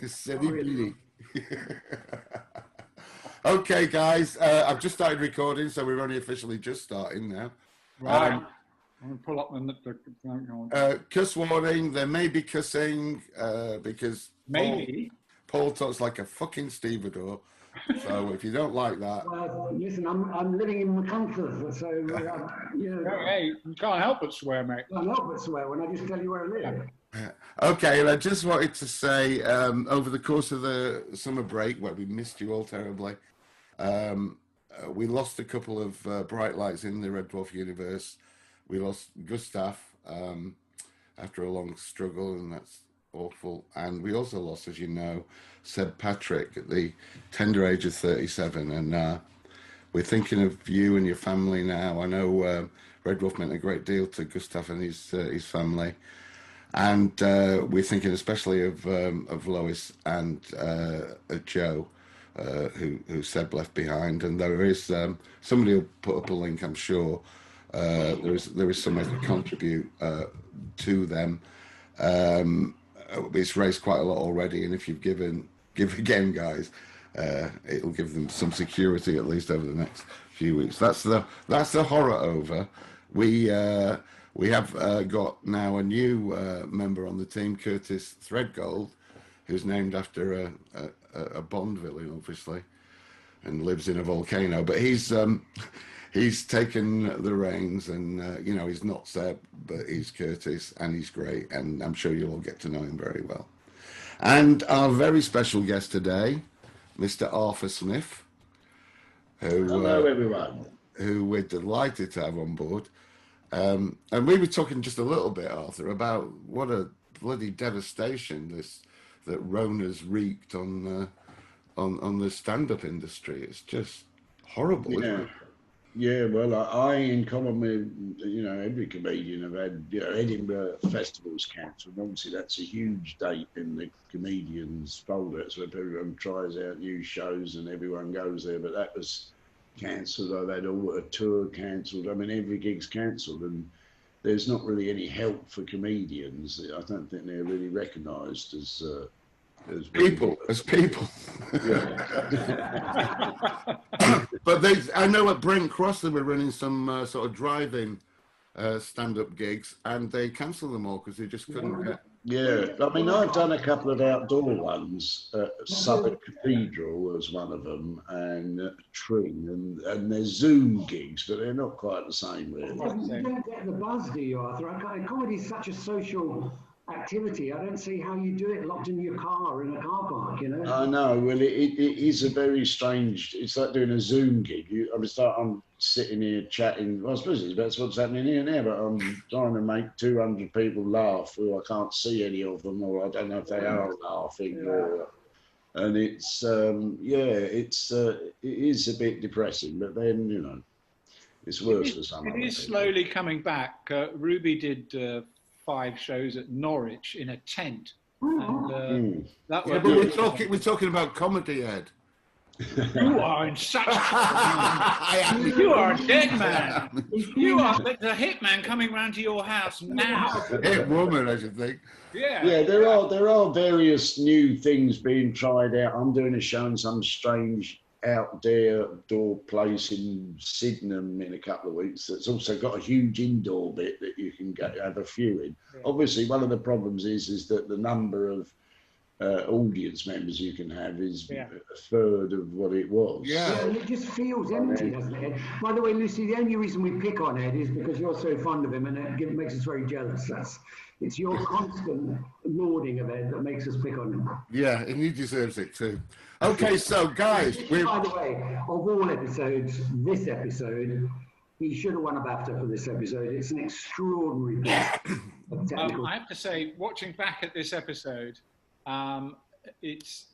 Silly Billy. Okay, guys, I've just started recording, so we're only officially just starting now. Right. I'm going to pull up the cuss warning, there may be cussing because maybe Paul talks like a fucking stevedore. So if you don't like that... Well, listen, I'm living in McComfort, so, hey, you can't help but swear, mate. I can't help but swear when I just tell you where I live. Okay, and I just wanted to say, over the course of the summer break, where we missed you all terribly, we lost a couple of bright lights in the Red Dwarf universe. We lost Gustav after a long struggle, and that's awful. And we also lost, as you know, Seb Patrick at the tender age of 37. And we're thinking of you and your family now. I know Red Dwarf meant a great deal to Gustav and his family. And we're thinking especially of Lois and Joe, who Seb left behind. And there is somebody will put up a link, I'm sure. There is some way to contribute to them. It's raised quite a lot already, and if you've give again, guys, it'll give them some security at least over the next few weeks. That's the horror over. We have got now a new member on the team, Curtis Threadgold, who's named after a Bond villain, obviously, and lives in a volcano. But he's taken the reins, and he's not Seb, but he's Curtis, and he's great, and I'm sure you'll all get to know him very well. And our very special guest today, Mr. Arthur Smith, hello everyone, who we're delighted to have on board. And we were talking just a little bit, Arthur, about what a bloody devastation that Rona's wreaked on the stand-up industry. It's just horrible, isn't it? Yeah, well, I in common with, every comedian have had, Edinburgh festivals cancelled. Obviously, that's a huge date in the comedians' folder. It's where everyone tries out new shows and everyone goes there. But that was cancelled. I've had a tour cancelled. I mean, every gig's cancelled, and there's not really any help for comedians. I don't think they're really recognised as people. But I know at Brent Cross they were running some sort of drive-in stand-up gigs, and they cancelled them all because they just couldn't get... Yeah, I mean, I've done a couple of outdoor ones. Southwark Cathedral was one of them, and Tring, and they're Zoom gigs, but they're not quite the same, really. You don't get the buzz, do you, Arthur? Comedy is such a social activity. I don't see how you do it locked in your car in a car park, I know. Well, it is a very strange. It's like doing a Zoom gig. I'm sitting here chatting. Well, I suppose that's what's happening here now. But I'm trying to make 200 people laugh who I can't see any of them, or I don't know if they are laughing. And it's it is a bit depressing. But then it's worse for some. It is slowly coming back. Ruby did 5 shows at Norwich in a tent. And, that was we're talking about comedy, Ed. You are in such you are a dead man. You are the hitman coming round to your house now. Hit woman, I should think. Yeah, there are various new things being tried out. I'm doing a show in some strange outdoor place in Sydenham in a couple of weeks that's also got a huge indoor bit that you can have a few in. Yeah. Obviously, one of the problems is that the number of audience members you can have is a third of what it was. Yeah, it just feels empty, doesn't it? By the way, Lucy, the only reason we pick on Ed is because you're so fond of him, and it makes us very jealous. It's your constant lauding of Ed that makes us pick on him. Yeah, and he deserves it too. Okay, so guys, by the way, of all episodes, this episode, he should have won a BAFTA for this episode. It's an extraordinary piece of technical. I have to say, watching back at this episode, it's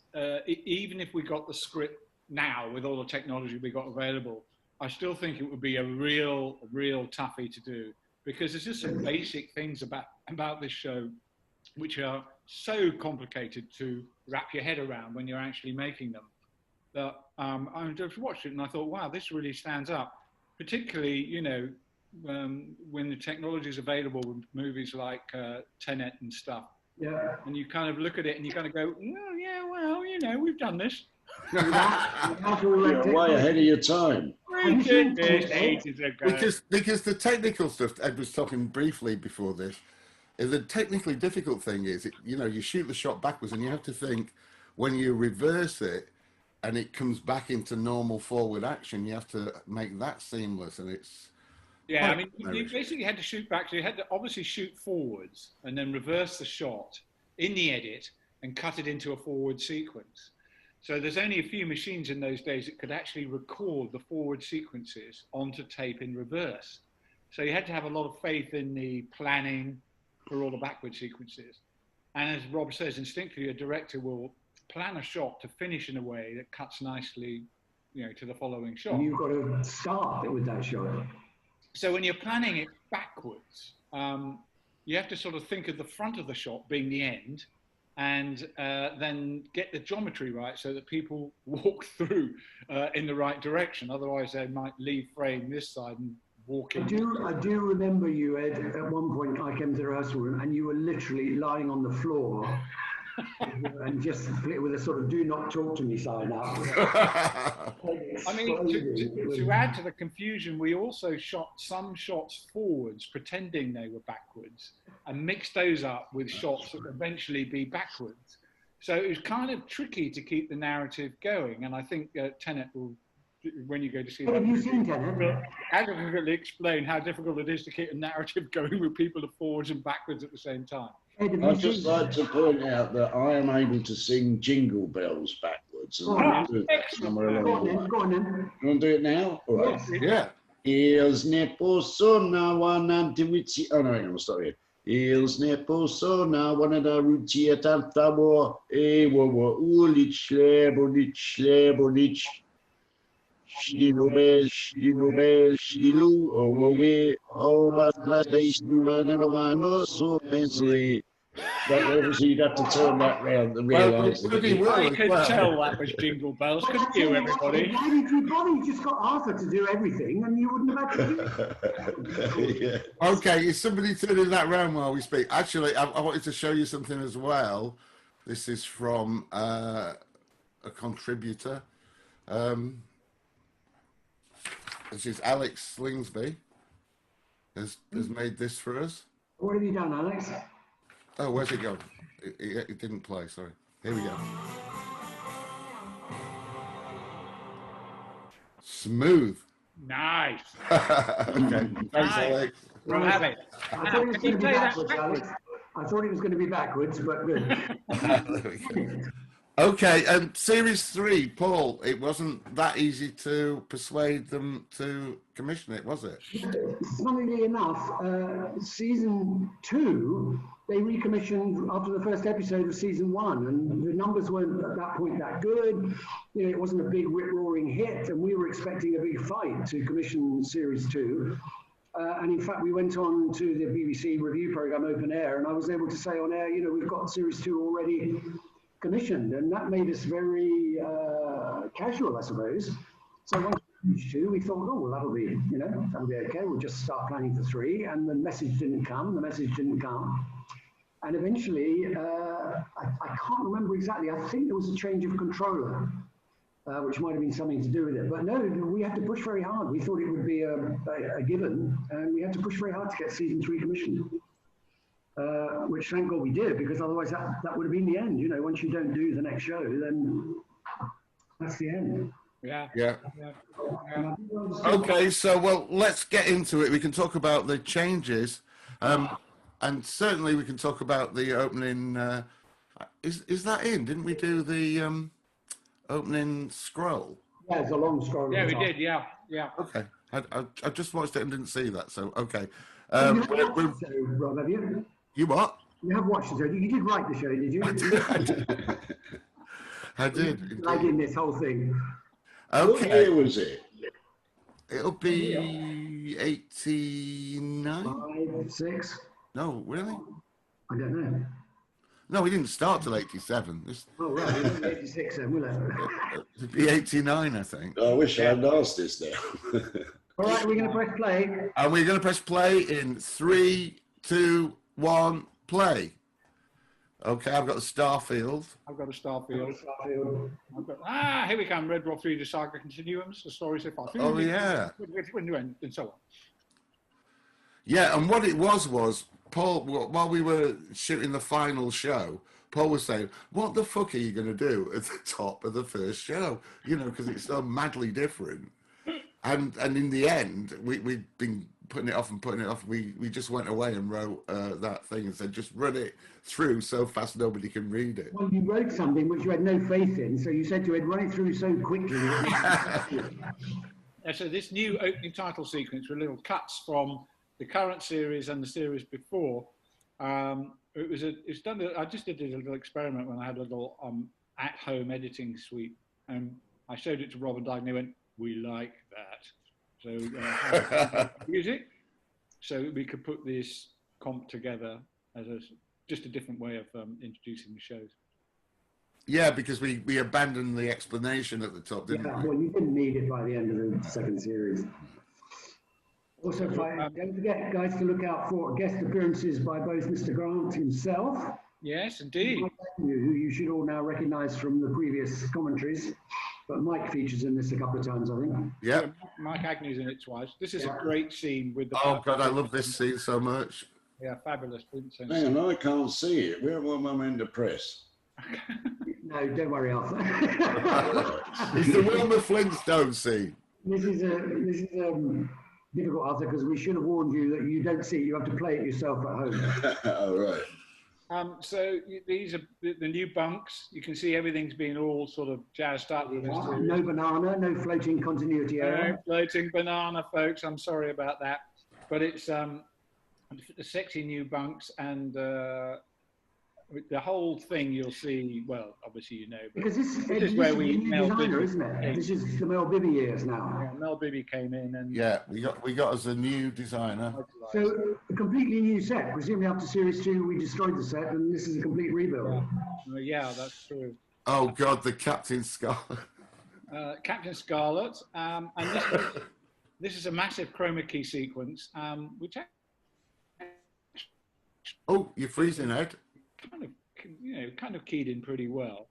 even if we got the script now with all the technology we got available, I still think it would be a real toughie to do, because there's just some basic things about this show which are so complicated to wrap your head around when you're actually making them. That I just watched it and I thought, wow, this really stands up. Particularly, when the technology is available with movies like Tenet and stuff. Yeah. And you kind of look at it and you kind of go, oh, yeah, well, you know, we've done this. You're way ahead of your time. We did this ages ago. Because the technical stuff, Ed was talking briefly before this, the technically difficult thing is, you shoot the shot backwards and you have to think when you reverse it and it comes back into normal forward action, you have to make that seamless, and it's... Yeah, I mean, you basically had to shoot back, so you had to obviously shoot forwards and then reverse the shot in the edit and cut it into a forward sequence. So there's only a few machines in those days that could actually record the forward sequences onto tape in reverse. So you had to have a lot of faith in the planning for all the backward sequences. And as Rob says, instinctively, a director will plan a shot to finish in a way that cuts nicely, to the following shot. And you've got to start with that shot. So when you're planning it backwards, you have to sort of think of the front of the shot being the end, and then get the geometry right so that people walk through in the right direction. Otherwise, they might leave frame this side and walk in. I do remember you, Ed, at one point I came to the rehearsal room and you were literally lying on the floor and just with a sort of "do not talk to me" sign up. I mean, to add to the confusion, we also shot some shots forwards, pretending they were backwards, and mixed those up with shots that would eventually be backwards. So it was kind of tricky to keep the narrative going. And I think Tenet will, when you go to see that, have you seen Tenet? Adequately explain how difficult it is to keep a narrative going with people forwards and backwards at the same time. I'd just like to point out that I am able to sing Jingle Bells backwards. And somewhere along the way. Go on then. You want to do it now? All right. Yeah. Ils ne possono wanantivici. Oh no, hang on, we'll start here. Ils ne possono wanadaruti atantamo e wawa ulich lebonich. Shinobel, Shilu, Owe, so mentally. But obviously, you'd have to turn that round and realise that. I could tell that was Jingle Bells, couldn't you, everybody? You probably just got Arthur to do everything and you wouldn't have had to do it. Yeah. Okay, is somebody turning that round while we speak? Actually, I wanted to show you something as well. This is from a contributor. This is Alex Slingsby has made this for us. What have you done, Alex? Oh, where's it going? It didn't play, sorry. Here we go. Smooth. Nice. Okay, thanks, Alex. We'll have it. I thought it was going to be backwards, Alex. I thought it was going to be backwards, but good. There we go. Okay, Series 3, Paul, it wasn't that easy to persuade them to commission it, was it? Funnily enough, Season 2, they recommissioned after the first episode of Season 1, and the numbers weren't at that point that good. It wasn't a big rip-roaring hit, and we were expecting a big fight to commission Series 2. And in fact, we went on to the BBC review programme Open Air, and I was able to say on air, we've got Series 2 already commissioned, and that made us very casual, I suppose. So once we finished 2, we thought, oh, well, that'll be okay. We'll just start planning for 3, and the message didn't come. And eventually, I can't remember exactly. I think there was a change of controller, which might have been something to do with it. But no, we had to push very hard. We thought it would be a given, and we had to push very hard to get Season 3 commissioned. Which thank God we did, because otherwise that would have been the end. Once you don't do the next show, then that's the end. Yeah. Okay, so well, let's get into it. We can talk about the changes, and certainly we can talk about the opening. Is that in? Didn't we do the opening scroll? Yeah, it's a long scroll. Yeah, we did. Yeah. Okay, I just watched it and didn't see that. So okay. Rob, have you? You what? You have watched the show. You did write the show, did you? I did. Lagging this whole thing. Okay. What year was it? It'll be 89. 5, 6. No, really? I don't know. No, we didn't start till 87. Oh, right. It'll be 86 then, will it? It'll be 89, I think. I wish I hadn't asked this now. All right, we're going to press play. And we're going to press play in 3, 2, 1, play. Okay, I've got the Starfield. I've got a Starfield. I've got, here we come, Red Dwarf 3, the Saga Continuums, the story so far. Oh, yeah. And so on. Yeah, and what it was Paul, while we were shooting the final show, Paul was saying, what the fuck are you going to do at the top of the first show? You know, because it's so madly different. And in the end, we'd been putting it off. We just went away and wrote that thing and said, just run it through so fast nobody can read it. Well, you wrote something which you had no faith in, so you said to it, run it through so quickly. So this new opening title sequence with little cuts from the current series and the series before, it's done. I just did a little experiment when I had a little at-home editing suite, and I showed it to Rob and Doug, and they went, "We like that." So music, so we could put this comp together as just a different way of introducing the shows. Yeah, because we abandoned the explanation at the top, didn't we? Well, you didn't need it by the end of the second series. Also, don't forget, guys, to look out for guest appearances by both Mr. Grant himself. Yes, indeed. Mike Agnew, who you should all now recognise from the previous commentaries. But Mike features in this a couple of times, I think. Yeah. Mike Agnew's in it twice. This is a great scene with the... Oh, God, I love this scene so much. Yeah, fabulous. Hang on, I can't see it. Where am I meant to press? No, don't worry, Arthur. It's the Wilma Flintstone scene. This is difficult, Arthur, because we should have warned you that you don't see it. You have to play it yourself at home. Oh, right. So these are the new bunks. You can see everything's been all sort of jazzed up. No banana, no floating continuity error. No floating banana, folks. I'm sorry about that. But it's the sexy new bunks, and the whole thing you'll see, well, obviously you know. Because this is where we Mel designer, Bibby isn't it? This is the Mel Bibby years now. Yeah, Mel Bibby came in and... Yeah, we got us a new designer. So a completely new set. Presumably after Series 2 we destroyed the set and this is a complete rebuild. Yeah, that's true. Oh, God, the Captain Scarlet. Captain Scarlet. And this is a massive chroma key sequence, which... Oh, you're freezing, Ed. Kind of keyed in pretty well,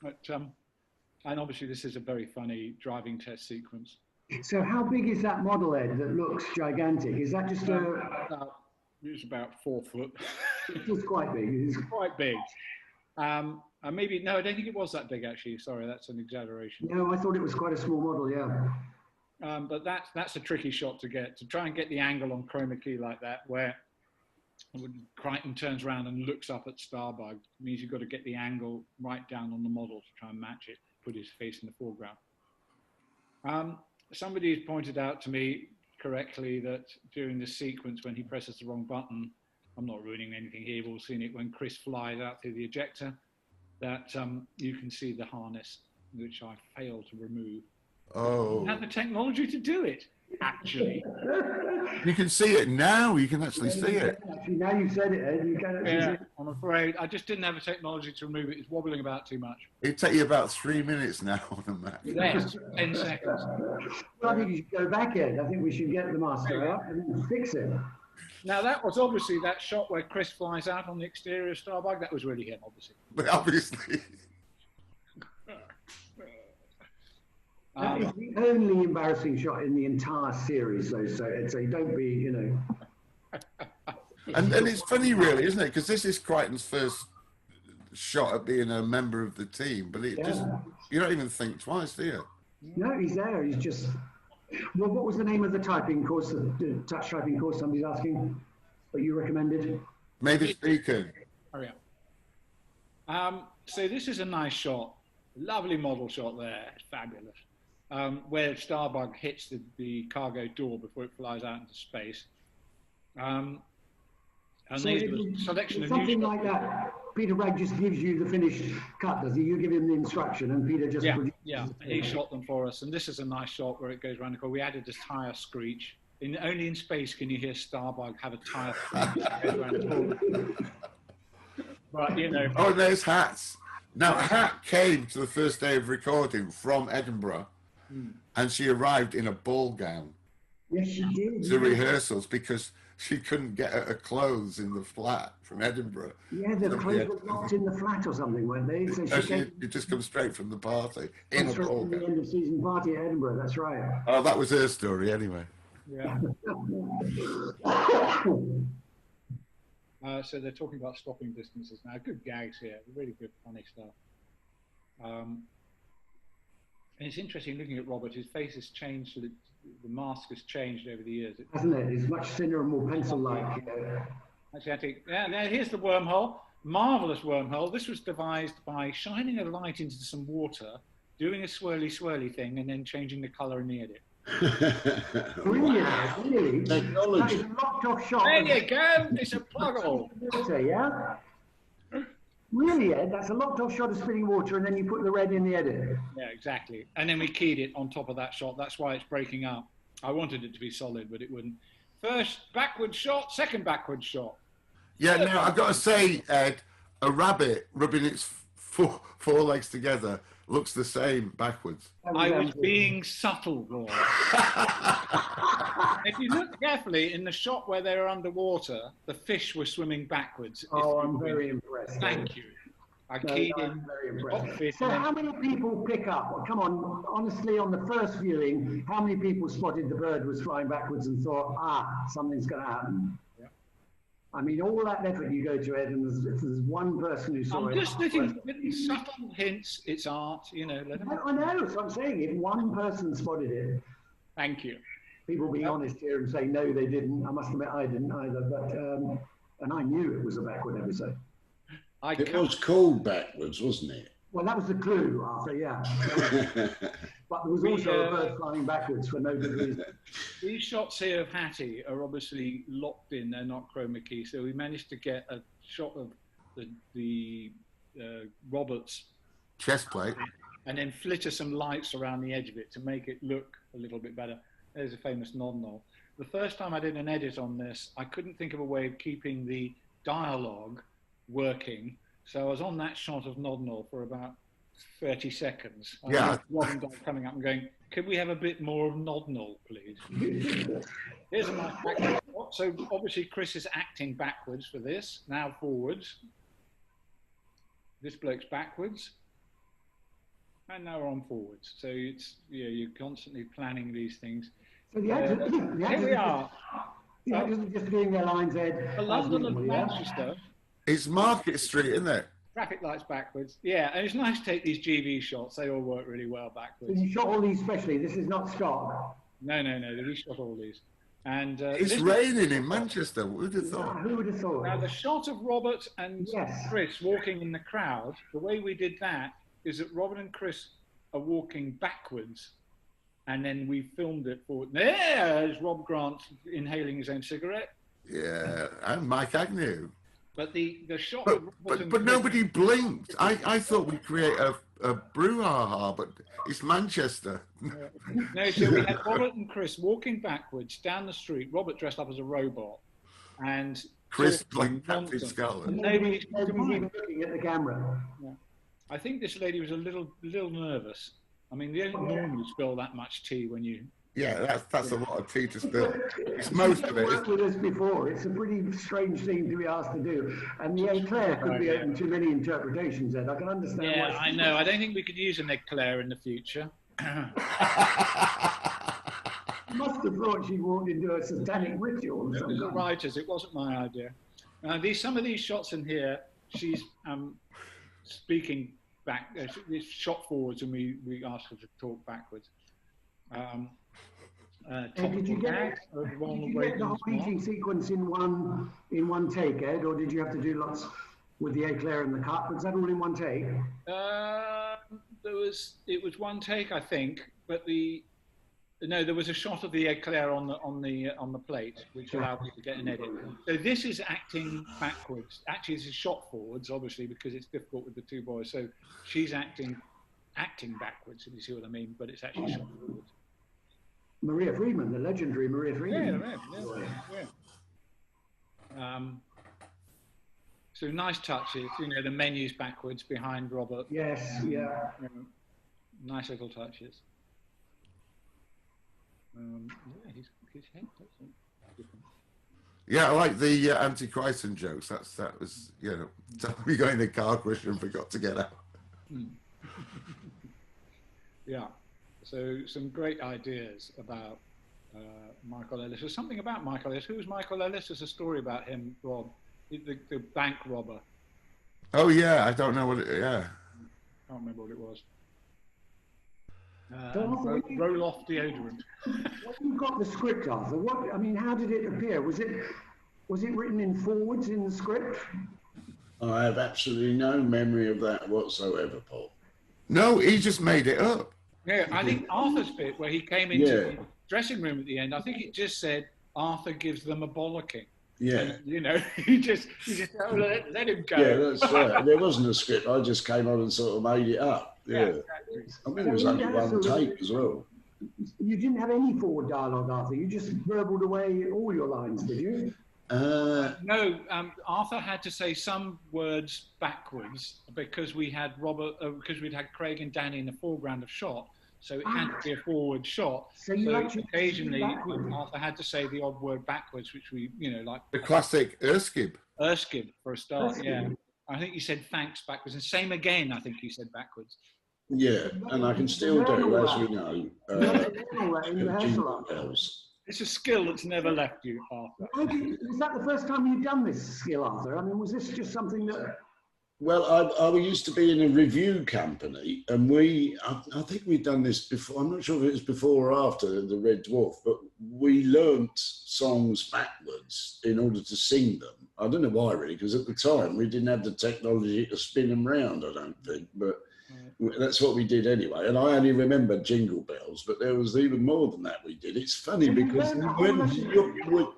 but and obviously this is a very funny driving test sequence. So how big is that model, Ed, that looks gigantic? Is that just it's about 4 foot. It's quite big. It's quite big. And maybe no, I don't think it was that big actually. Sorry, that's an exaggeration. No, I thought it was quite a small model. Yeah. But that's a tricky shot to try and get the angle on chroma key like that, where when Crichton turns around and looks up at Starbug, it means you've got to get the angle right down on the model to try and match it, put his face in the foreground. Somebody pointed out to me correctly that during the sequence when he presses the wrong button, I'm not ruining anything here, we've all seen it when Chris flies out through the ejector, that you can see the harness, which I failed to remove. Oh. I have the technology to do it, actually. You can see it now. You can actually see it. Actually, now you've said it, Ed, you can actually see it. I'm afraid I just didn't have the technology to remove it. It's wobbling about too much. It'd take you about 3 minutes now on a Mac. Yes, 10 seconds. Well, I think you should go back, Ed. I think we should get the master out and fix it. Now, that was obviously that shot where Chris flies out on the exterior of Starbug. That was really him, obviously. But obviously. That is the only embarrassing shot in the entire series, though, so don't be, And it's funny, really, isn't it? Because this is Crichton's first shot at being a member of the team, but you don't even think twice, do you? No, he's there. He's just... Well, what was the name of the typing course, the touch typing course somebody's asking, that you recommended? Mavis Beacon. Oh, yeah. So this is a nice shot. Lovely model shot there. It's fabulous. Where Starbug hits the cargo door before it flies out into space. And So these are a selection of something new like that. Peter Bragg just gives you the finished cut, does he? You give him the instruction, and Peter just Yeah, he shot them for us, and this is a nice shot where it goes around the corner. We added this tire screech. Only in space can you hear Starbug have a tire screech that goes around the corner. But Oh, and there's Hats. Now, Hat came to the first day of recording from Edinburgh, and she arrived in a ball gown. Yes, she did. To rehearsals because she couldn't get her clothes in the flat from Edinburgh. Yeah, the Somebody clothes were locked in the flat or something, weren't they? So No, she came she just come straight from the party in a straight ball from the gown. end of season party at Edinburgh. That's right. Oh, that was her story anyway. Yeah. So they're talking about stopping distances now. Good gags here, really good, funny stuff. And it's interesting looking at Robert. His face has changed. The mask has changed over the years. Hasn't it? It's much thinner and more pencil-like. Actually, now here's the wormhole. Marvelous wormhole. This was devised by shining a light into some water, doing a swirly thing, and then changing the color in the edit. Brilliant, really. Technology. That is a locked-off shot. There you go. It's a plug hole. Water, yeah. Really, Ed? That's a locked-off shot of spinning water, and then you put the red in the edit. Yeah, exactly. And then we keyed it on top of that shot. That's why it's breaking up. I wanted it to be solid, but it wouldn't. First backward shot, second backward shot. Yeah, now I've got to say, Ed, a rabbit rubbing its four legs together looks the same backwards. I was being subtle, Gordon. If you look carefully in the shot where they were underwater, the fish were swimming backwards. Oh, I'm very impressed. Thank you. I keyed in. I'm very impressed. Fish So how many people pick up? Well, come on, honestly, on the first viewing, how many people spotted the bird was flying backwards and thought, something's going to happen? Yeah. I mean, all that effort you go to, Ed, and if there's one person who saw I'm it... just looking at subtle hints. It's art, you know. Let them... I know, so I'm saying, if one person spotted it, Thank you. people be honest here and say, no, they didn't. I must admit, I didn't either, but, and I knew it was a backward episode. It was called backwards, wasn't it? Well, that was the clue, Arthur, yeah. But there was also a bird flying backwards for no good reason. These shots here of Hattie are obviously locked in, they're not chroma key, so we managed to get a shot of the Robert's Chest plate. and then flitter some lights around the edge of it to make it look a little bit better. There's a famous nod. The first time I did an edit on this, I couldn't think of a way of keeping the dialogue working, so I was on that shot of Nodnall for about 30 seconds. Yeah. Robin Dog coming up and going, could we have a bit more of Nodnall, please? Here's a nice backward shot. So obviously Chris is acting backwards for this, now forwards. This bloke's backwards. And now we're on forwards. So it's, you're constantly planning these things. So the Here we are. The actors are just doing their lines, Ed. For London and Manchester. It's Market Street, isn't it? Traffic lights backwards. Yeah, and it's nice to take these GV shots. They all work really well So backwards. you shot all these specially. This is not stock. No. We shot all these. And It's raining in Manchester. Who would have thought? Who would have thought? now the shot of Robert and Yes. Chris walking in the crowd, the way we did that is that Robert and Chris are walking backwards, and then we filmed it forward. There's Rob Grant inhaling his own cigarette. Yeah, and Mike Agnew. But the shot of Robert and But Chris, nobody blinked. I thought we'd create a brouhaha, but it's Manchester. No, so we had Robert and Chris walking backwards down the street, Robert dressed up as a robot, and Chris talking playing Captain nonsense. Scarlet. And nobody's Nobody's even looking at the camera. I think this lady was a little nervous. I mean, they don't normally spill that much tea when you... Yeah, that's a lot of tea to spill. It's most of it. Worked with us before. It's a pretty strange thing to be asked to do, and the eclair could be open to many interpretations. Ed, I can understand. Yeah, why I know. I don't think we could use an eclair in the future. She must have thought she'd walked into a satanic ritual. Or It was the something. writers. It wasn't my idea. Some of these shots in here, she's speaking back. It's shot forwards, and we asked her to talk backwards. Did you get the whole eating sequence in one take, Ed, or did you have to do lots with the eclair and the cut? Was that all in one take? It was one take, I think, but there was a shot of the eclair on the plate, which allowed me to get an edit. So this is acting backwards. Actually, this is shot forwards, obviously, because it's difficult with the two boys. So she's acting backwards, if you see what I mean, but it's actually shot forwards. Maria Friedman, the legendary Maria Friedman. Yeah. So nice touches, the menus backwards behind Robert. Yes, yeah. Nice little touches. His head. Yeah, I like the anti-Crichton jokes. That was, we got in a car crash and forgot to get out. Yeah. So some great ideas about Michael Ellis. There's something about Michael Ellis. Who's Michael Ellis? There's a story about him, Rob, the bank robber. Oh yeah, I don't know what it. Yeah. Can't remember what it was. So roll off deodorant. when you got the script, Arthur, how did it appear? Was it written in forwards in the script? I have absolutely no memory of that whatsoever, Paul. No, he just made it up. Yeah, I think Arthur's bit where he came into the dressing room at the end, I think it just said Arthur gives them a bollocking. Yeah. And, you just let him go. Yeah, that's right. There wasn't a script. I just came on and sort of made it up. Yeah. Exactly. I mean, it was only one take as well. You didn't have any forward dialogue, Arthur. You just verbaled away all your lines, did you? No, Arthur had to say some words backwards because we had because we'd had Craig and Danny in the foreground of shot, so it had to be a forward shot. So occasionally Arthur had to say the odd word backwards, which we, like the classic Erskine. Erskine for a start. Yeah, I think you said thanks backwards, and same again. I think you said backwards. Yeah, and I can still do, as we know, jingle bells. It's a skill that's never left you, Arthur. Is that the first time you've done this skill, Arthur? I mean, was this just something that... Well, I used to be in a review company, and I think we'd done this before. I'm not sure if it was before or after the Red Dwarf, but we learnt songs backwards in order to sing them. I don't know why, really, because at the time we didn't have the technology to spin them round, I don't think, but that's what we did anyway. And I only remember Jingle Bells, but there was even more than that we did. It's funny because the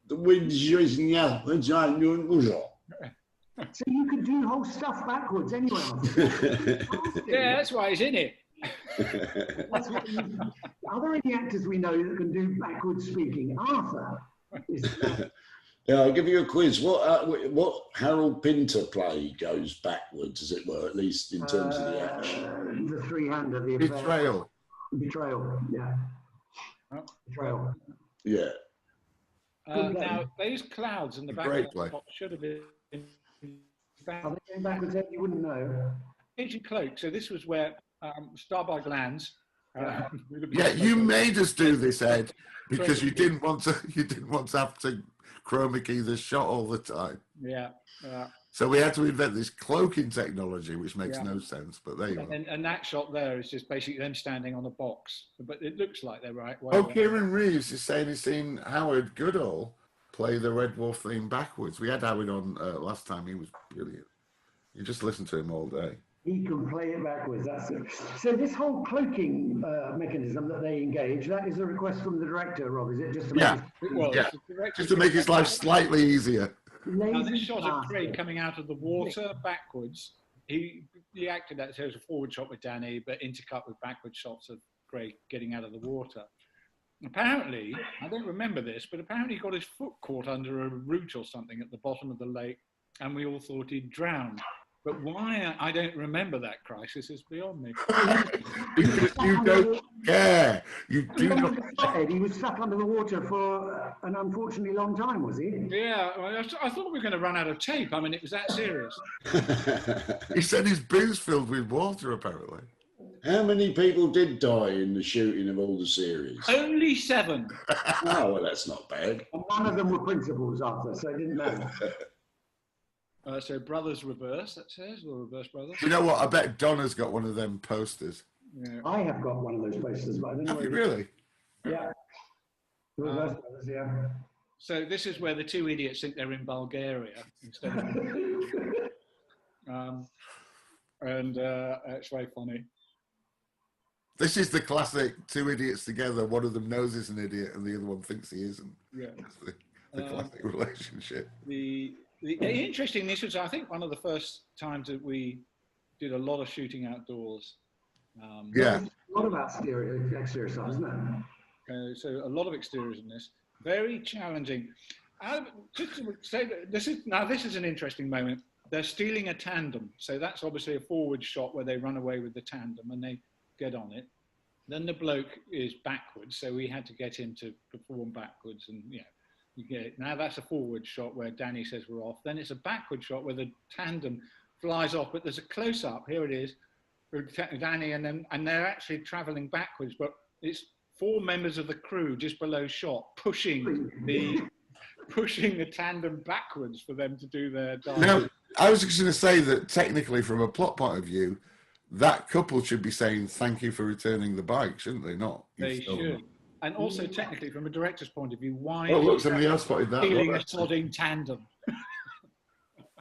wind's using So you could do whole stuff backwards anyway. Yeah, that's why he's in it. Are there any actors we know that can do backwards speaking? Arthur. Yeah, I'll give you a quiz. What Harold Pinter play goes backwards, as it were, at least in terms of the action? The three-hander, the Betrayal. Betrayal, yeah. Betrayal. Yeah. Now, those clouds in the background should have been... Are they going backwards? You wouldn't know. Agent Cloak. So this was where Star by Glands. Yeah, you made us do this, Ed, because you didn't want to. You didn't want to have to chroma key the shot all the time. Yeah. So we had to invent this cloaking technology, which makes no sense. But there you go. And that shot there is just basically them standing on a box, but it looks like they're right. Kieran Reeves is saying he's seen Howard Goodall play the Red Dwarf theme backwards. We had Howard on last time. He was brilliant. You just listen to him all day. He can play it backwards. That's it. So this whole cloaking mechanism that they engage, that is a request from the director, Rob, is it? Just to make just to make his life slightly easier. Now this shot of Craig coming out of the water backwards, he acted that so it was a forward shot with Danny, but intercut with backward shots of Craig getting out of the water. Apparently, I don't remember this, but apparently he got his foot caught under a root or something at the bottom of the lake, and we all thought he'd drowned. But why I don't remember that crisis is beyond me. Because you don't care. You do not. He was stuck under the water for an unfortunately long time, was he? Yeah, I thought we were going to run out of tape. I mean, it was that serious. He said his boots filled with water, apparently. How many people did die in the shooting of all the series? Only 7. Oh, well, that's not bad. And none of them were principals, Arthur, so I didn't know. So Brothers Reverse, that says, or Reverse Brothers. You know what? I bet Donna's got one of them posters. Yeah. I have got one of those posters, but I don't know. Have you really? Yeah. Reverse Brothers, yeah. So this is where the 2 idiots think they're in Bulgaria instead of... it's very funny. This is the classic 2 idiots together. One of them knows he's an idiot and the other one thinks he isn't. Yeah. That's the classic relationship. The interesting, this was, I think, one of the first times that we did a lot of shooting outdoors. Yeah. A lot of exterior stuff, isn't it? So a lot of exteriors in this. Very challenging. Just to say that this is an interesting moment. They're stealing a tandem. So that's obviously a forward shot where they run away with the tandem and they get on it. Then the bloke is backwards, so we had to get him to perform backwards and You get it. Now that's a forward shot where Danny says we're off. Then it's a backward shot where the tandem flies off, but there's a close up. Here it is, with Danny, and they're actually travelling backwards, but it's 4 members of the crew just below shot pushing the tandem backwards for them to do their dive. Now, I was just going to say that technically, from a plot point of view, that couple should be saying thank you for returning the bike, shouldn't they? Not they should. And also, technically, from a director's point of view, why? Oh, look, somebody else spotted that. Stealing a sodding tandem.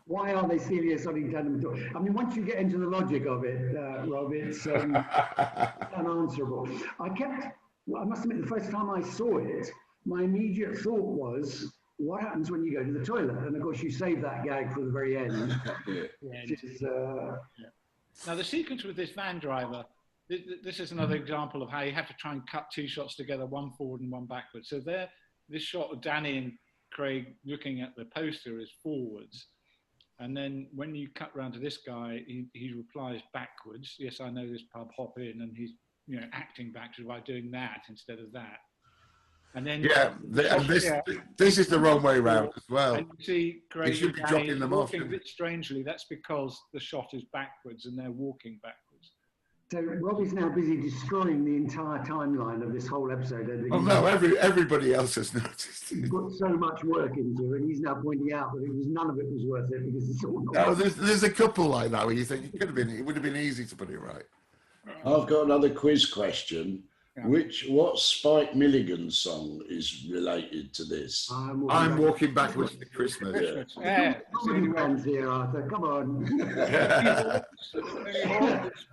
Why are they stealing a sodding tandem? I mean, once you get into the logic of it, Rob, it's unanswerable. I must admit, the first time I saw it, my immediate thought was, what happens when you go to the toilet? And of course, you save that gag for the very end. Now, the sequence with this van driver, this is another example of how you have to try and cut 2 shots together, one forward and one backwards. So there, this shot of Danny and Craig looking at the poster is forwards. And then when you cut round to this guy, he replies backwards. Yes, I know this pub, hop in. And he's, acting backwards by doing that instead of that. And then this is the wrong way round as well. And you see Craig should be dropping them off. A bit strangely, that's because the shot is backwards and they're walking backwards. So Rob is now busy destroying the entire timeline of this whole episode. Oh no, everybody else has noticed. He's put so much work into it, and he's now pointing out that none of it was worth it because it's all. No, there's a couple like that where you think it would have been easy to put it right. I've got another quiz question. What Spike Milligan song is related to this? I'm walking backwards to Christmas. Yeah. Here, Arthur. Come on.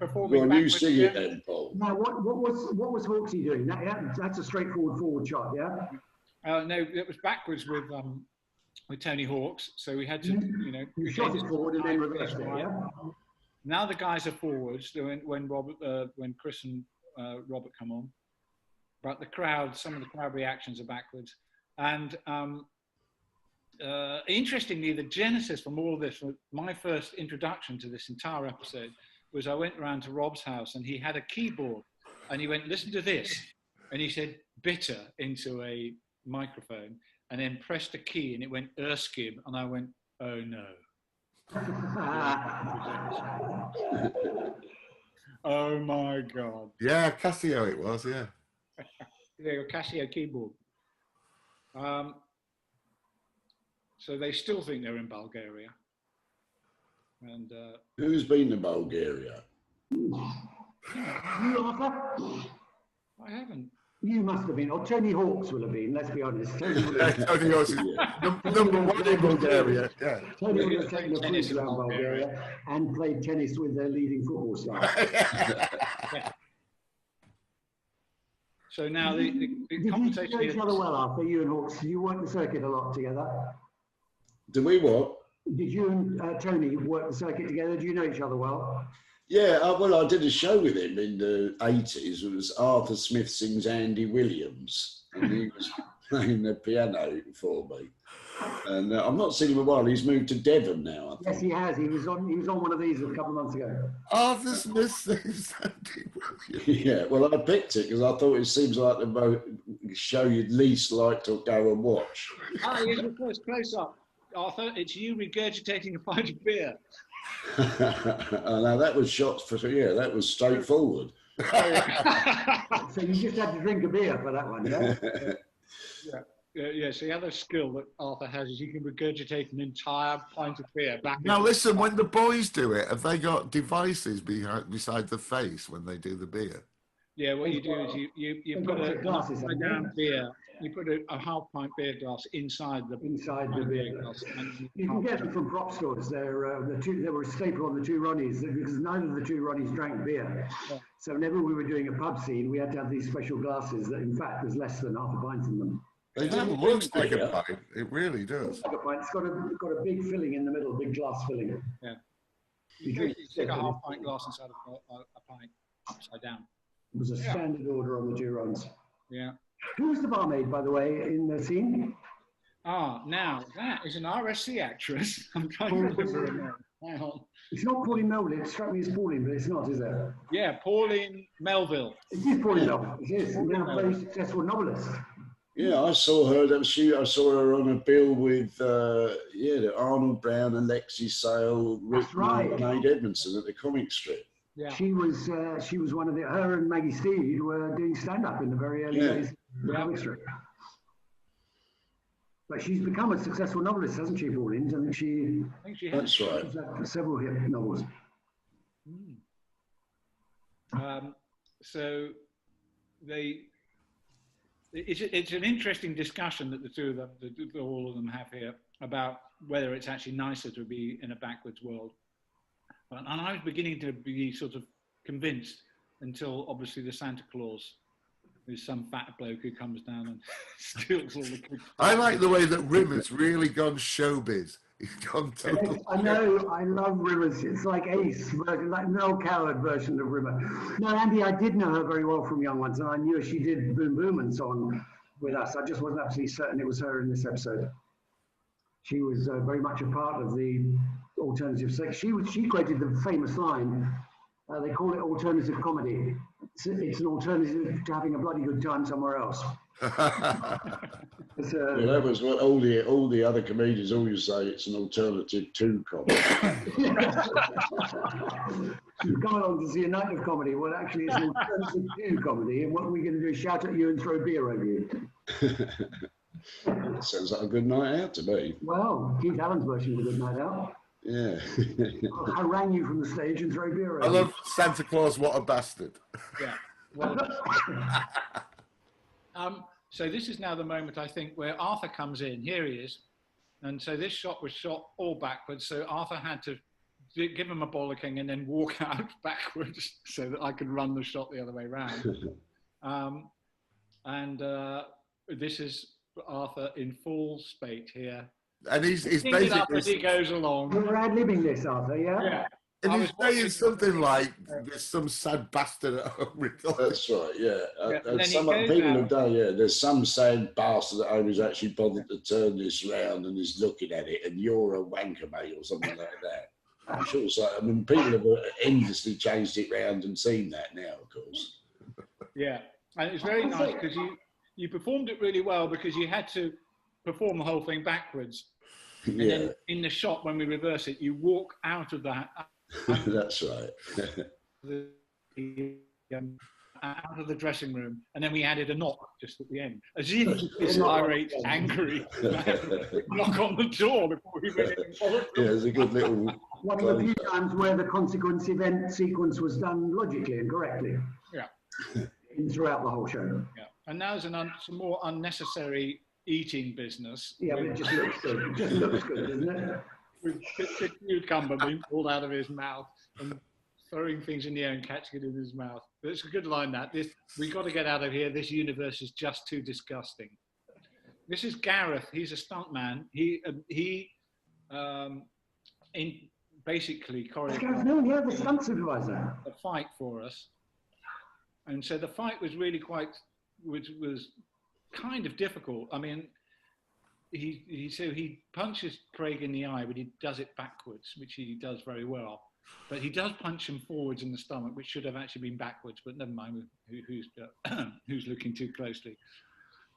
Go on, you sing it then, Paul. Now, what was Hawksy doing? That's a straightforward forward shot, yeah. No, it was backwards with Tony Hawk's. So we had to, You shot it forward and then reversed it, yeah. Now the guys are forwards. When Chris and Robert come on, but some of the crowd reactions are backwards. And interestingly, the genesis from all of this, my first introduction to this entire episode, was I went around to Rob's house and he had a keyboard, and he went, "Listen to this," and he said "bitter" into a microphone, and then pressed a key and it went Erskine, and I went, "Oh no." Oh my God. Yeah, Casio it was, yeah. Casio keyboard. So they still think they're in Bulgaria. And who's been to Bulgaria? You, Arthur? I haven't. You must have been, or Tony Hawk's will have been, let's be honest. Tony Hawk's is number 1 in Bulgaria. Yeah. Tony would have taken a cruise around Bulgaria and played tennis with their leading football star. So now the conversation. Did you know each other well, Arthur, you and Hawks? You work the circuit a lot together. Do we what? Did you and Tony work the circuit together? Do you know each other well? Yeah, well, I did a show with him in the 80s. It was Arthur Smith Sings Andy Williams, and he was playing the piano for me. And I've not seen him in a while. He's moved to Devon now, I think. Yes, he has. He was on one of these a couple of months ago. Arthur Smith Sings Andy Williams. Yeah, well, I picked it because I thought it seems like the show you'd least like to go and watch. Here's the first close-up. Arthur, it's you regurgitating a pint of beer. Now that was that was straightforward. So you just had to drink a beer for that one, yeah? Yeah, so the other skill that Arthur has is you can regurgitate an entire pint of beer back. Now listen, when the boys do it, have they got devices beside the face when they do the beer? Yeah, what you do is you put a upside down beer. You put a half pint beer glass inside the beer glass. You can get them from prop stores. They were a staple on the Two Ronnies because neither of the Two Ronnies drank beer. Yeah. So whenever we were doing a pub scene, we had to have these special glasses that, in fact, there's less than half a pint in them. It looks like a pint. It really does. Like a pint. It's got a big filling in the middle, big glass filling. Yeah. You stick a half pint glass inside a pint, upside down. It was a standard order on the Two Ronnies. Yeah. Who was the barmaid, by the way, in the scene? Now that is an RSC actress. I'm trying to remember her name. Hang on. It's not Pauline Melville. It struck me as Pauline, but it's not, is it? Yeah, Pauline Melville. It is Pauline Melville. It is. Now a very successful novelist. Yeah, I saw her. I saw her on a bill with Arnold Brown, Alexis Sale, Rick That's right. and Aid Edmondson at the comic strip. Yeah. She was one of her and Maggie Steed were doing stand up in the very early days of the comic strip. But she's become a successful novelist, hasn't she, Pauline? I think she has. That's right. She's had several hit novels. So it's an interesting discussion that the two of them, all of them have here about whether it's actually nicer to be in a backwards world. And I was beginning to be sort of convinced until obviously the Santa Claus is some fat bloke who comes down and steals all the cookies. I like the way that Rimmer's really gone showbiz. He's gone total. I know, I love Rimmer's. It's like Ace, like Noel Coward version of Rimmer. No, Andy, I did know her very well from Young Ones, and I knew she did Boom Boom and so on with us. I just wasn't absolutely certain it was her in this episode. She was very much a part of the alternative sex. She created the famous line. They call it alternative comedy. It's an alternative to having a bloody good time somewhere else. Well, that was what all the other comedians always say. It's an alternative to comedy. You've come along to see a night of comedy. Well, actually, it's an alternative to comedy. And what are we going to do? Shout at you and throw beer over you? Sounds like a good night out to me. Well, Keith Allen's version of a good night out. Yeah. I'll harangue you from the stage and throw beer over. I love Santa Claus. What a bastard! Yeah. Well, so this is now the moment, I think, where Arthur comes in. Here he is. And so this shot was shot all backwards. So Arthur had to give him a bollocking and then walk out backwards so that I could run the shot the other way around. This is Arthur in full spate here. And he's It up as he basically, goes along. You're ad-libbing this, Arthur, yeah? Yeah. and I he's was saying something like, "There's some sad bastard at home." That's right, yeah. And then Some he goes people out. have done, there's some sad bastard at home who's actually bothered to turn this round and is looking at it, and you're a wanker, mate, or something like that. I'm sure it's like, I mean, people have endlessly changed it round and seen that now, of course. Yeah. And it's very nice because you performed it really well because you had to perform the whole thing backwards. And then in the shot, when we reverse it, you walk out of that. That's right. Out of the dressing room, and then we added a knock just at the end, as if this irate, angry knock on the door before we went in. Yeah, it's a good little. One of the few times where the consequence event sequence was done logically and correctly. Yeah. Throughout the whole show. Yeah. And now there's some more unnecessary eating business. Yeah, but it just looks good. It just looks good, doesn't it? With the cucumber being pulled out of his mouth and throwing things in the air and catching it in his mouth. But it's a good line, that. We got to get out of here. This universe is just too disgusting. This is Gareth. He's a stuntman. He basically choreographed The stunt supervisor. a fight for us. And so the fight was really was kind of difficult. I mean, he punches Craig in the eye, but he does it backwards, which he does very well. But he does punch him forwards in the stomach, which should have actually been backwards. But never mind, who's looking too closely.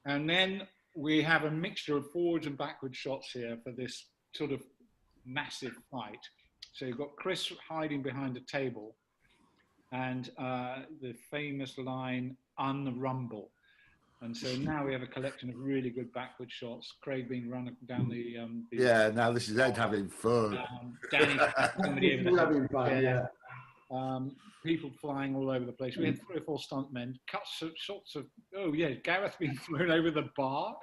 And then we have a mixture of forwards and backwards shots here for this sort of massive fight. So you've got Chris hiding behind a table, and the famous line, "Unrumble." And so now we have a collection of really good backward shots. Craig being run down the Yeah, now this is Ed having fun. Danny, somebody over the Having fun, yeah. people flying all over the place. We had 3 or 4 stuntmen. Shots of Gareth being thrown over the bar,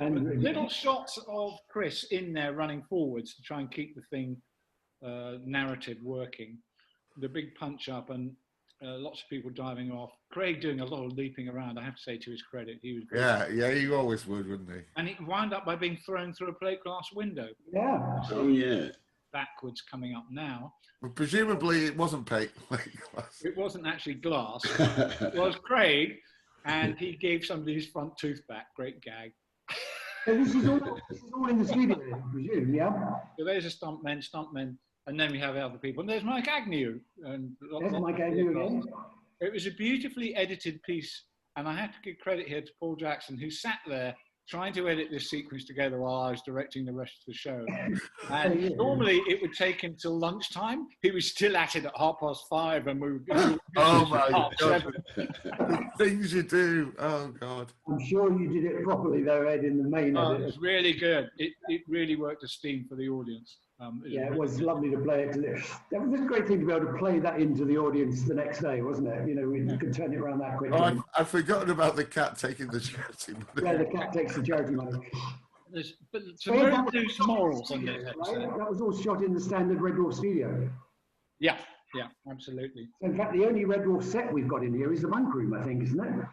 and little shots of Chris in there running forwards to try and keep the thing narrative working. The big punch up and lots of people diving off. Craig doing a lot of leaping around. I have to say, to his credit, he was great. Yeah, he always would, wouldn't he? And he wound up by being thrown through a plate glass window. Yeah. Oh, yeah. Backwards coming up now. But presumably it wasn't plate glass. It wasn't actually glass. It was Craig, and he gave somebody his front tooth back. Great gag. So this is all in the studio, I presume, yeah? So there's a stuntmen, and then we have other people. And there's Mike Agnew. And There's Mike Agnew again. It was a beautifully edited piece And I have to give credit here to Paul Jackson, who sat there trying to edit this sequence together while I was directing the rest of the show. And normally it would take him till lunchtime. He was still at it at 5:30, and we were Oh my God. The things you do. Oh God. I'm sure you did it properly though, Ed, in the main It edit. was really good. It really worked as steam for the audience. Yeah, it was lovely to play it. That was a great thing to be able to play that into the audience the next day, wasn't it? You know, we could turn it around that quickly. Oh, I've forgotten about the cat taking the charity money. Yeah, the cat takes the charity money. But some very loose morals in this episode. Right? That was all shot in the standard Red Dwarf studio. Yeah, absolutely. In fact, the only Red Dwarf set we've got in here is the bunk room, I think, isn't it?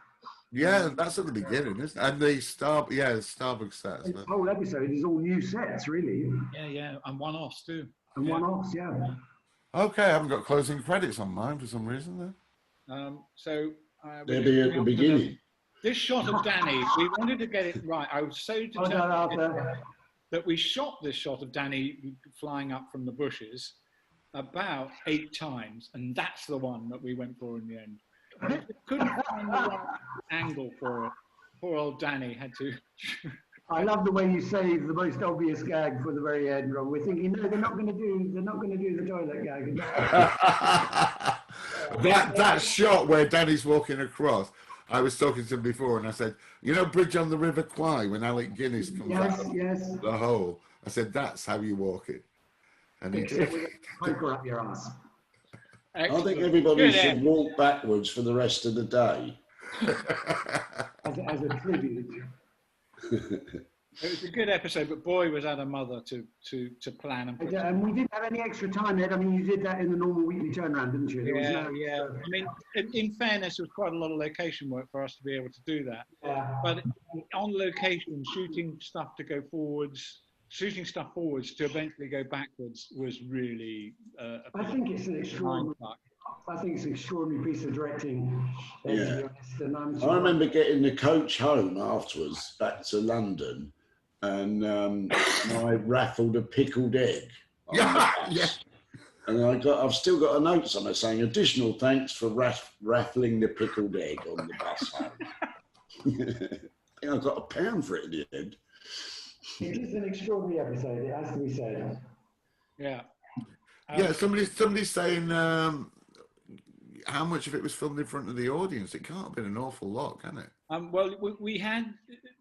Yeah, that's at the beginning, isn't it? And the Starbucks sets. The whole episode is all new sets, really. Yeah, and one-offs too. And one-offs, yeah. Okay, I haven't got closing credits on mine for some reason then. They'll be at the beginning. This shot of Danny, we wanted to get it right. I was so determined that we shot this shot of Danny flying up from the bushes about 8 times, and that's the one that we went for in the end. We couldn't find the right angle for it. Poor old Danny had to. I love the way you save the most obvious gag for the very end, Rob. We're thinking, no, they're not going to do the toilet gag. that shot where Danny's walking across, I was talking to him before, and I said, you know, Bridge on the River Kwai, when Alec Guinness comes out of the hole. I said, that's how you walk it. And he did. Poker up your ass. Excellent. I think everybody should walk backwards for the rest of the day. as a tribute. It was a good episode, but boy, was that a mother to plan and put. And we didn't have any extra time, Ed. I mean, you did that in the normal weekly turnaround, didn't you? Yeah. I mean, in fairness, it was quite a lot of location work for us to be able to do that. Yeah. But on location, shooting stuff forwards to eventually go backwards was really. I think it's an extraordinary. I think it's an extraordinary piece of directing. Yeah. I remember getting the coach home afterwards, back to London, and I raffled a pickled egg. Yeah. And I've still got a note somewhere saying additional thanks for raffling the pickled egg on the bus home. I think I got £1 for it in the end. It is an extraordinary episode, it has to be said. Yeah. Somebody's saying how much of it was filmed in front of the audience. It can't have been an awful lot, can it? Well, we had,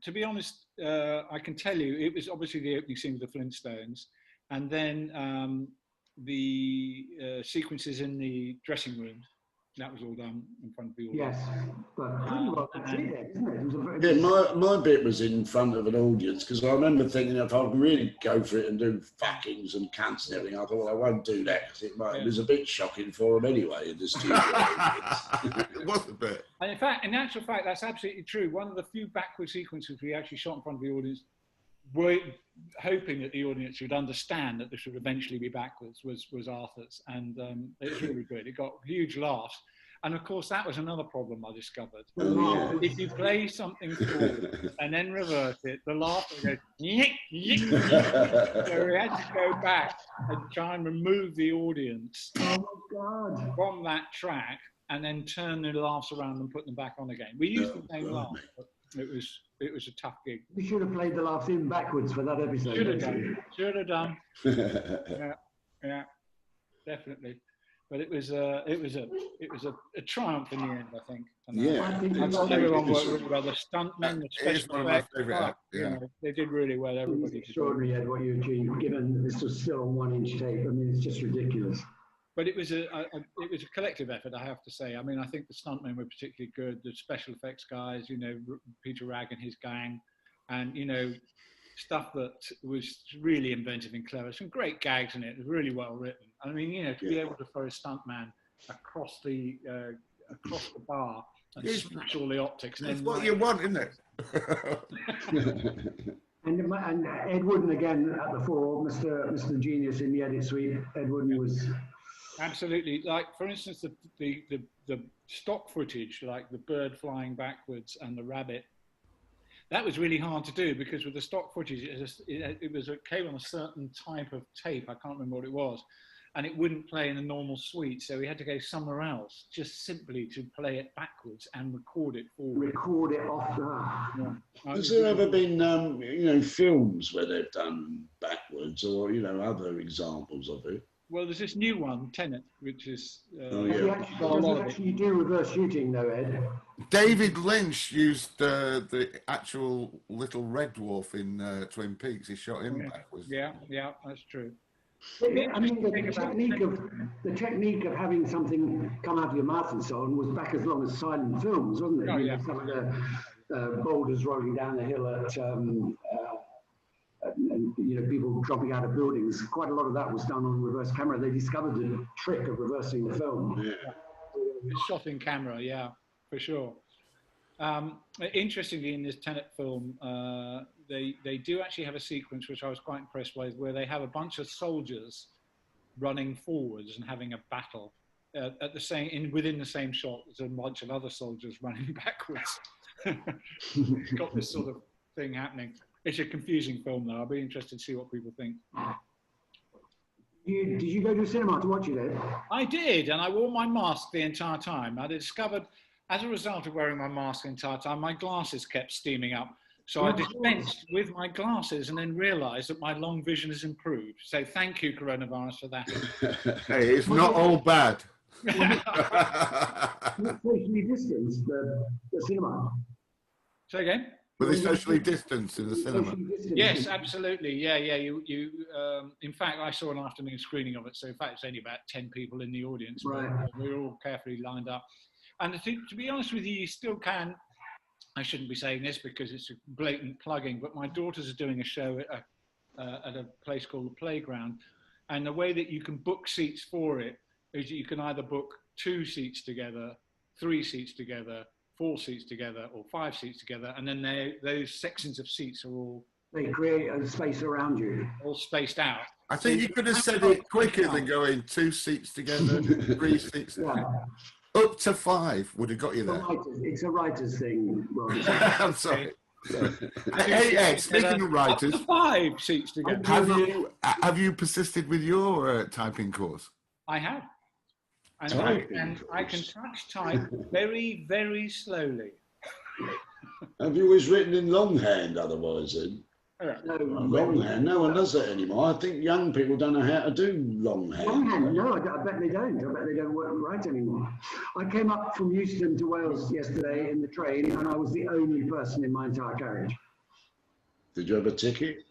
to be honest, I can tell you, it was obviously the opening scene with the Flintstones, and then the sequences in the dressing room. That was all done in front of the audience. Yes, but pretty well succeeded, isn't it? My bit was in front of an audience, because I remember thinking if I could really go for it and do fuckings and cunts and everything, I thought, well, I won't do that, because it was a bit shocking for them anyway in the studio. It was a bit. And in actual fact, that's absolutely true. One of the few backward sequences we actually shot in front of the audience, were hoping that the audience would understand that this would eventually be backwards, was Arthur's, and it was really good. It got huge laughs, and of course that was another problem I discovered. If you play something forward and then reverse it, the laughter goes yick, yick, yick. So we had to go back and try and remove the audience from that track, and then turn the laughs around and put them back on again. We used the same laugh, but it was a tough gig. We should have played the laughs in backwards for that episode. Should have done. yeah, definitely. But it was a triumph in the end, I think. And I thought everyone worked really well. The stuntmen, the special effects, they did really well. Everybody did. Extraordinary, Ed, what you achieved, given this was still on 1-inch tape. I mean, it's just ridiculous. But it was a collective effort, I have to say. I mean, I think the stuntmen were particularly good. The special effects guys, Peter Ragg and his gang, and stuff that was really inventive and clever. Some great gags in it. It was really well written. I mean, to be able to throw a stuntman across the bar and smash all the optics. That's what you want, isn't it? And Ed Wooden again at the fore, Mr. Genius in the edit suite. Ed Wooden was. Absolutely. Like, for instance, the stock footage, like the bird flying backwards and the rabbit, that was really hard to do, because with the stock footage, it came on a certain type of tape. I can't remember what it was. and it wouldn't play in a normal suite, so we had to go somewhere else just simply to play it backwards and record it forward. Record it off the. Yeah. Has there ever been, films where they've done backwards, or other examples of it? Well, there's this new one, Tenet, which is. Does it actually do reverse shooting though, Ed? David Lynch used the actual little Red Dwarf in Twin Peaks. He shot him backwards. Yeah, that's true. I mean, the technique of having something come out of your mouth and so on was back as long as silent films, wasn't it? Oh, yeah. Some of the boulders rolling down the hill and people dropping out of buildings. Quite a lot of that was done on reverse camera. They discovered the trick of reversing the film. Yeah. It's shot in camera, yeah, for sure. Interestingly, in this Tenet film, they do actually have a sequence which I was quite impressed with, where they have a bunch of soldiers running forwards and having a battle within the same shot. There's a bunch of other soldiers running backwards. It's got this sort of thing happening. It's a confusing film, though. I'll be interested to see what people think. Did you go to the cinema to watch it, Ed? I did, and I wore my mask the entire time. I discovered, as a result of wearing my mask the entire time, my glasses kept steaming up. So I dispensed with my glasses and then realised that my long vision has improved. So thank you, coronavirus, for that. Hey, it's not all bad. Socially distanced, the cinema. Say again? Were they socially distanced in the cinema? Yes, absolutely. Yeah. In fact, I saw an afternoon screening of it. So in fact, it's only about 10 people in the audience. Right. We were all carefully lined up. And to be honest with you still can. I shouldn't be saying this because it's a blatant plugging, but my daughters are doing a show at a place called The Playground. And the way that you can book seats for it is that you can either book 2 seats together, 3 seats together, 4 seats together, or 5 seats together. And then those sections of seats are all... They create a space around you. All spaced out. I think you could have said it quicker than going 2 seats together, 3 seats together. Up to 5 would have got you there. It's a writer's thing. I'm sorry. Hey, Ed, speaking of writers, up to 5 seats together. Have you persisted with your typing course? I have. And I can touch type very, very slowly. Have you always written in longhand otherwise then? No, longhand, no one does that anymore. I think young people don't know how to do longhand. Longhand, no, I bet they don't. I bet they don't write anymore. I came up from Euston to Wales yesterday in the train, and I was the only person in my entire carriage. Did you have a ticket?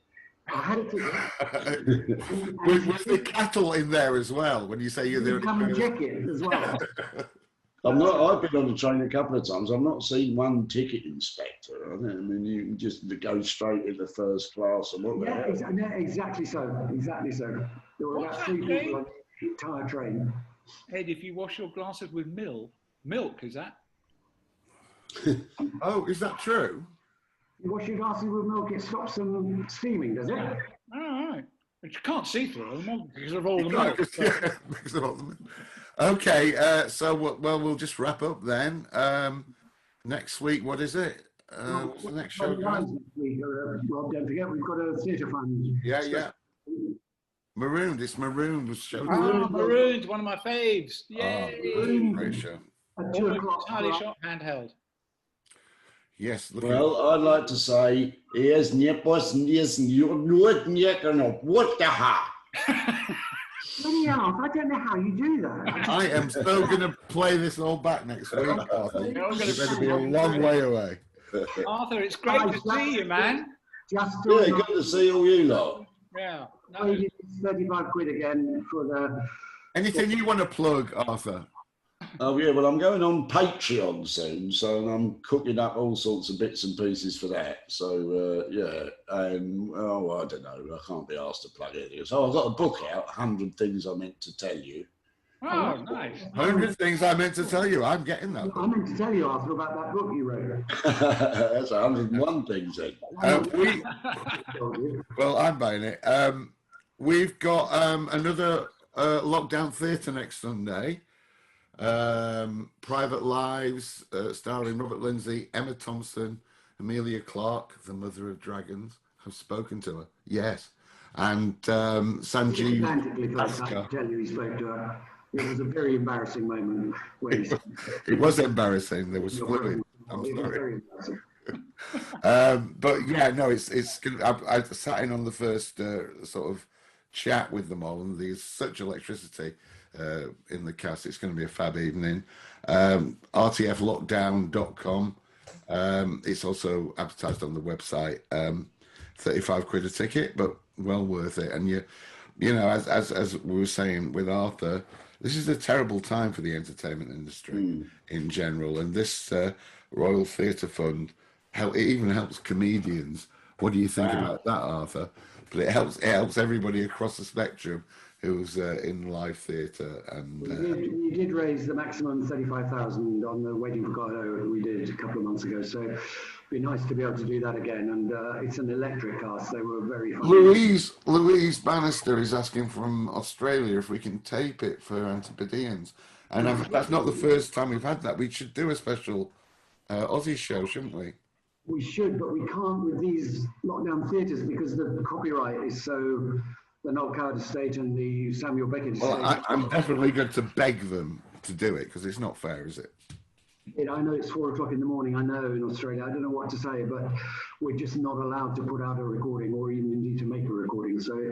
I had a ticket. Was the cattle in there as well? When you say you're the come and check it as well. I've been on the train a couple of times. I've not seen one ticket inspector. I mean, you can just go straight into first class and what the hell. Exactly so. Exactly so. There were about 3 people on the entire train. Ed, if you wash your glasses with milk, is that? Oh, is that true? You wash your glasses with milk, it stops them steaming, does it? Yeah. All right. But you can't see through them because of all the milk. Because of all the milk. Okay, so we'll just wrap up then. Next week, what is it? What's the next show? Rob, don't forget, we've got a theatre fund. Yeah. Marooned, it's Marooned. Marooned, one of my faves. Yay! Great show. At 2 o'clock. Entirely shot handheld. Yes. Well, I'd like to say, what the heck? I don't know how you do that. I am still going to play this all back next week, Arthur. It's going to be a long way away. Arthur, it's great to see you, man. Good to see all you lot. Yeah. No. 35 quid again for the... Anything you want to plug, Arthur? Oh yeah, well I'm going on Patreon soon, so I'm cooking up all sorts of bits and pieces for that. So and I don't know, I can't be asked to plug it. So I've got a book out, 100 Things I Meant to Tell You. Oh, nice. 100 Things I Meant to Tell You. I'm getting that. I meant to tell you, Arthur, about that book you wrote. That's 101 things then. Well, I'm buying it. We've got another lockdown theatre next Sunday. Private Lives, starring Robert Lindsay, Emma Thompson, Amelia Clark, the mother of dragons. I've spoken to her. Yes. and Romantically Sanjeev first, I Bhaskar. can tell you he spoke to her. It was a very embarrassing moment where he said, It was embarrassing. There was "Your fluid. presence." I'm It was sorry. very embarrassing. But yeah, no, it's good. I sat in on the first sort of chat with them all, and there's such electricity in the cast. It's going to be a fab evening. RTFlockdown.com. It's also advertised on the website. 35 quid a ticket, but well worth it. And you know, as we were saying with Arthur, this is a terrible time for the entertainment industry in general, and this Royal Theatre Fund it even helps comedians. What do you think about that, Arthur? But it helps everybody across the spectrum who's in live theatre. And we did raise the maximum 35,000 on the Waiting for Godot we did a couple of months ago. So it'd be nice to be able to do that again. And it's an electric cast. They were very funny. Louise Bannister is asking from Australia if we can tape it for Antipodeans. And that's not the first time we've had that. We should do a special Aussie show, shouldn't we? We should, but we can't with these lockdown theatres because the copyright is so. The Noel Coward estate and the Samuel Beckett estate. Well, I'm definitely going to beg them to do it because it's not fair, is it? I know it's 4 o'clock in the morning. I know in Australia. I don't know what to say, but we're just not allowed to put out a recording or even indeed to make a recording. So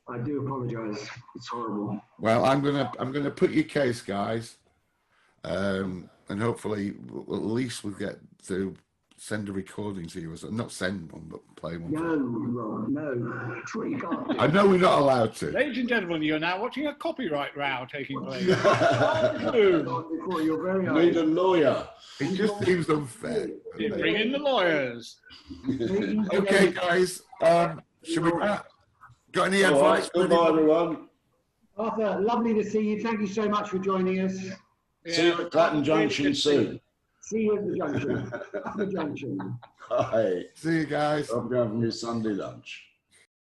I do apologise. It's horrible. Well, I'm gonna put your case, guys, and hopefully at least we'll get to send a recording to you, or not send one, but play one. No, Rob, no. Troy, you can't do. I know we're not allowed to. Ladies and gentlemen, you're now watching a copyright row taking place. Before your very eyes. Need a lawyer. It just seems unfair. Bring in the lawyers. Okay, guys. Should we got any All advice? right, goodbye, everyone. Arthur, lovely to see you. Thank you so much for joining us. See you at Clapham Junction soon. See you at the junction. At the junction. Bye. See you guys. I'm going for my Sunday lunch.